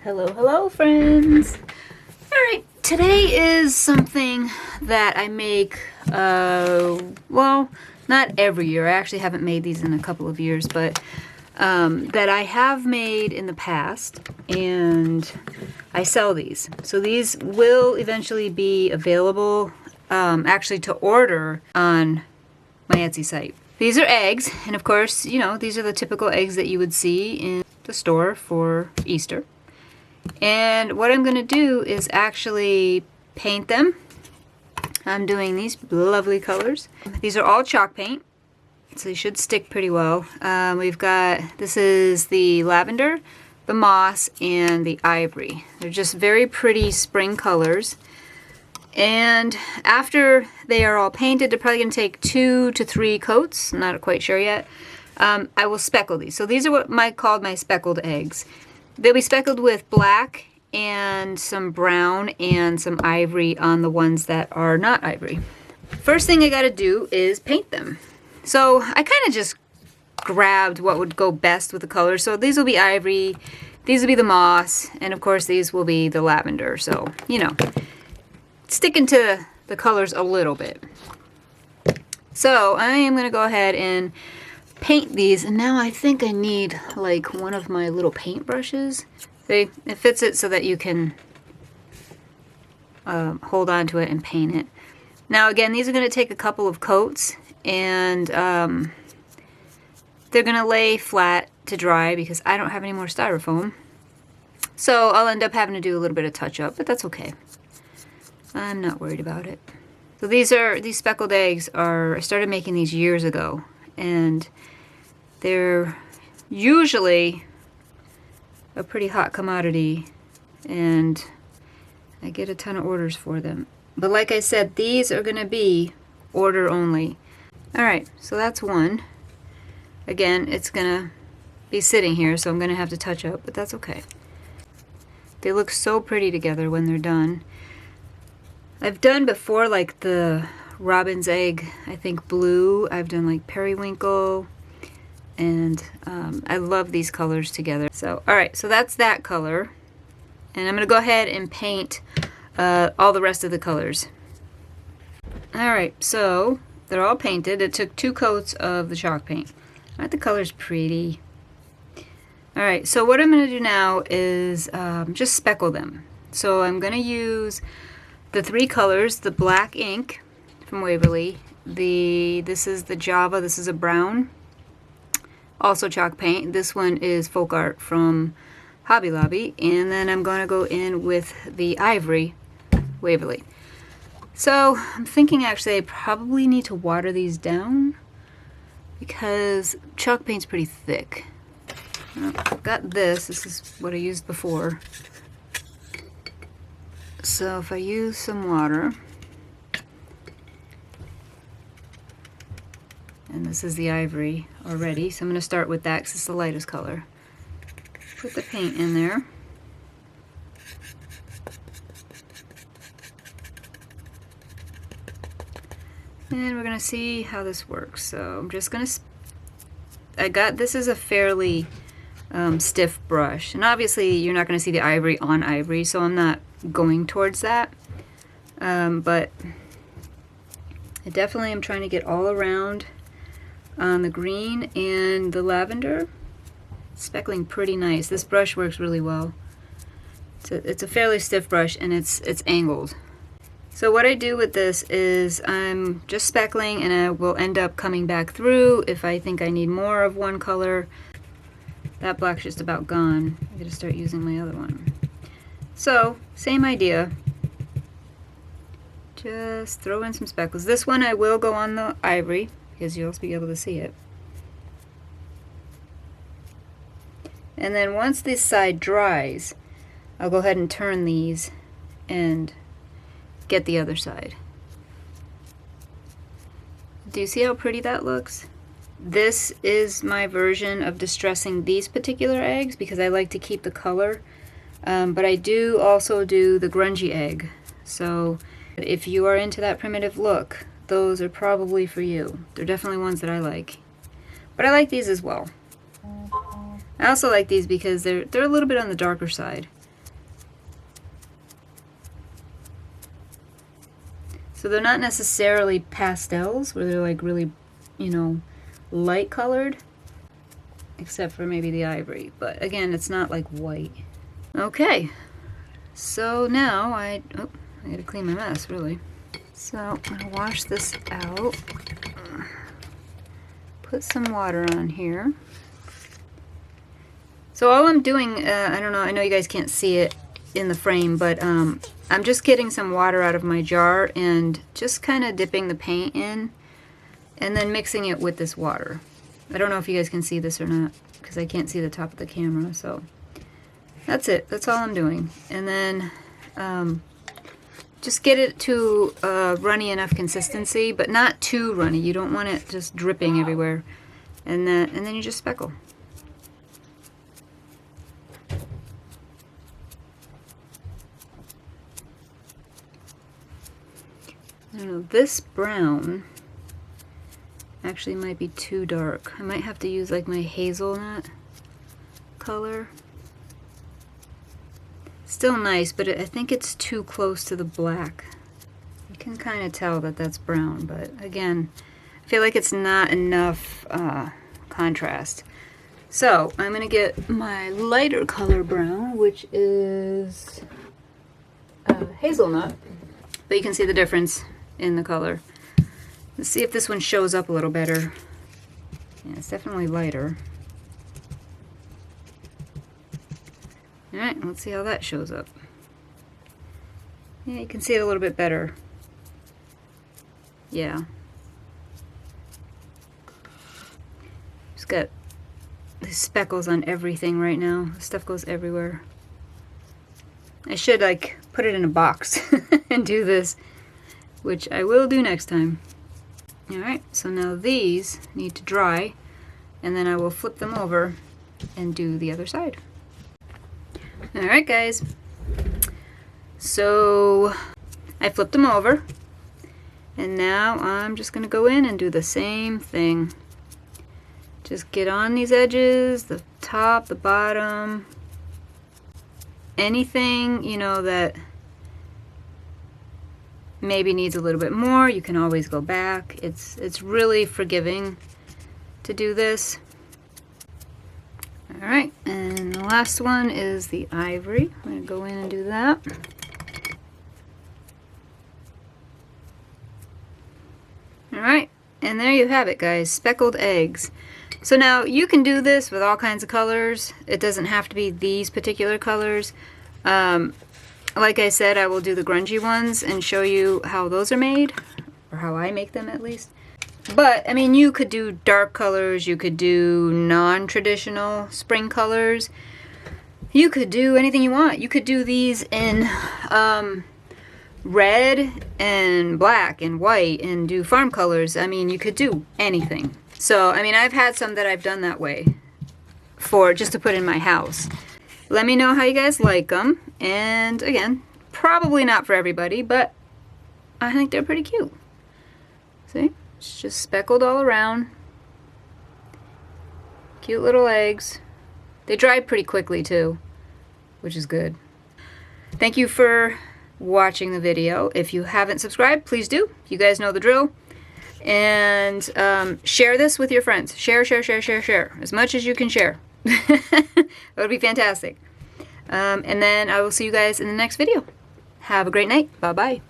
Hello, hello friends! Alright, today is something that I make, well, not every year. I actually haven't made these in a couple of years, but that I have made in the past, and I sell these. So these will eventually be available, actually to order on my Etsy site. These are eggs, and of course, you know, these are the typical eggs that you would see in the store for Easter. And what I'm going to do is actually paint them. I'm doing these lovely colors. These are all chalk paint, so they should stick pretty well. We've got, this is the lavender, the moss, and the ivory. They're just very pretty spring colors. And after they are all painted, they're probably going to take 2 to 3 coats. I'm not quite sure yet. I will speckle these. So these are what I called my speckled eggs. They'll be speckled with black and some brown and some ivory on the ones that are not ivory. First thing I gotta do is paint them. So I kind of just grabbed what would go best with the colors. So these will be ivory, these will be the moss, and of course these will be the lavender. So, you know, sticking to the colors a little bit. So I am gonna go ahead and paint these, and now I think I need like one of my little paint brushes. It fits it so that you can hold on to it and paint it. Now again, these are going to take a couple of coats, and they're going to lay flat to dry because I don't have any more styrofoam. So I'll end up having to do a little bit of touch up, but that's okay. I'm not worried about it. So these speckled eggs I started making these years ago, and they're usually a pretty hot commodity, and I get a ton of orders for them. But like I said, these are going to be order only. Alright, so that's one. Again, it's going to be sitting here, so I'm going to have to touch up, but that's okay. They look so pretty together when they're done. I've done before like the robin's egg, I think blue. I've done like periwinkle. And I love these colors together. So, alright, so that's that color. And I'm going to go ahead and paint all the rest of the colors. Alright, so they're all painted. It took 2 coats of the chalk paint. Aren't the colors pretty? Alright, so what I'm going to do now is just speckle them. So I'm going to use the 3 colors, the black ink from Waverly, this is the Java, this is a brown, also chalk paint. This one is Folk Art from Hobby Lobby. And then I'm going to go in with the ivory Waverly. So I'm thinking actually I probably need to water these down because chalk paint's pretty thick. I've got this is what I used before. So if I use some water, and this is the ivory already, so I'm going to start with that because it's the lightest color. Put the paint in there. And we're going to see how this works. So I'm just going to, this is a fairly stiff brush. And obviously you're not going to see the ivory on ivory, so I'm not going towards that. But I definitely am trying to get all around on the green and the lavender. Speckling pretty nice. This brush works really well. It's a fairly stiff brush, and it's angled. So what I do with this is I'm just speckling, and I will end up coming back through if I think I need more of one color. That black's just about gone. I gotta start using my other one. So same idea. Just throw in some speckles. This one I will go on the ivory because you'll be able to see it. And then once this side dries, I'll go ahead and turn these and get the other side. Do you see how pretty that looks? This is my version of distressing these particular eggs because I like to keep the color. But I do also do the grungy egg. So if you are into that primitive look, those are probably for you. They're definitely ones that I like. But I like these as well. I also like these because they're a little bit on the darker side. So they're not necessarily pastels, where they're like really, you know, light colored, except for maybe the ivory. But again, it's not like white. Okay, so now I gotta clean my mess, really. So I'm gonna wash this out. Put some water on here. So all I'm doing, I don't know, I know you guys can't see it in the frame, but I'm just getting some water out of my jar and just kind of dipping the paint in and then mixing it with this water. I don't know if you guys can see this or not because I can't see the top of the camera, so that's it. That's all I'm doing. And then just get it to a runny enough consistency, but not too runny. You don't want it just dripping everywhere. And then you just speckle. I don't know, this brown actually might be too dark. I might have to use like my hazelnut color. Still nice, but I think it's too close to the black. You can kind of tell that that's brown, but again, I feel like it's not enough contrast. So I'm gonna get my lighter color brown, which is hazelnut, but you can see the difference in the color. Let's see if this one shows up a little better. Yeah, it's definitely lighter. Alright, let's see how that shows up. Yeah, you can see it a little bit better. Yeah. Just got these speckles on everything right now. Stuff goes everywhere. I should like put it in a box and do this, which I will do next time. Alright, so now these need to dry, and then I will flip them over and do the other side. Alright guys, so I flipped them over, and now I'm just going to go in and do the same thing. Just get on these edges, the top, the bottom, anything, you know, that maybe needs a little bit more, you can always go back. It's really forgiving to do this. Alright, and the last one is the ivory. I'm going to go in and do that. Alright, and there you have it guys, speckled eggs. So now you can do this with all kinds of colors. It doesn't have to be these particular colors. Like I said, I will do the grungy ones and show you how those are made, or how I make them at least. But, I mean, you could do dark colors, you could do non-traditional spring colors. You could do anything you want. You could do these in red and black and white and do farm colors. I mean, you could do anything. So, I mean, I've had some that I've done that way for just to put in my house. Let me know how you guys like them. And again, probably not for everybody, but I think they're pretty cute. See? It's just speckled all around. Cute little eggs. They dry pretty quickly too, which is good. Thank you for watching the video. If you haven't subscribed, please do. You guys know the drill. And share this with your friends. Share. As much as you can share. That would be fantastic. And then I will see you guys in the next video. Have a great night. Bye-bye.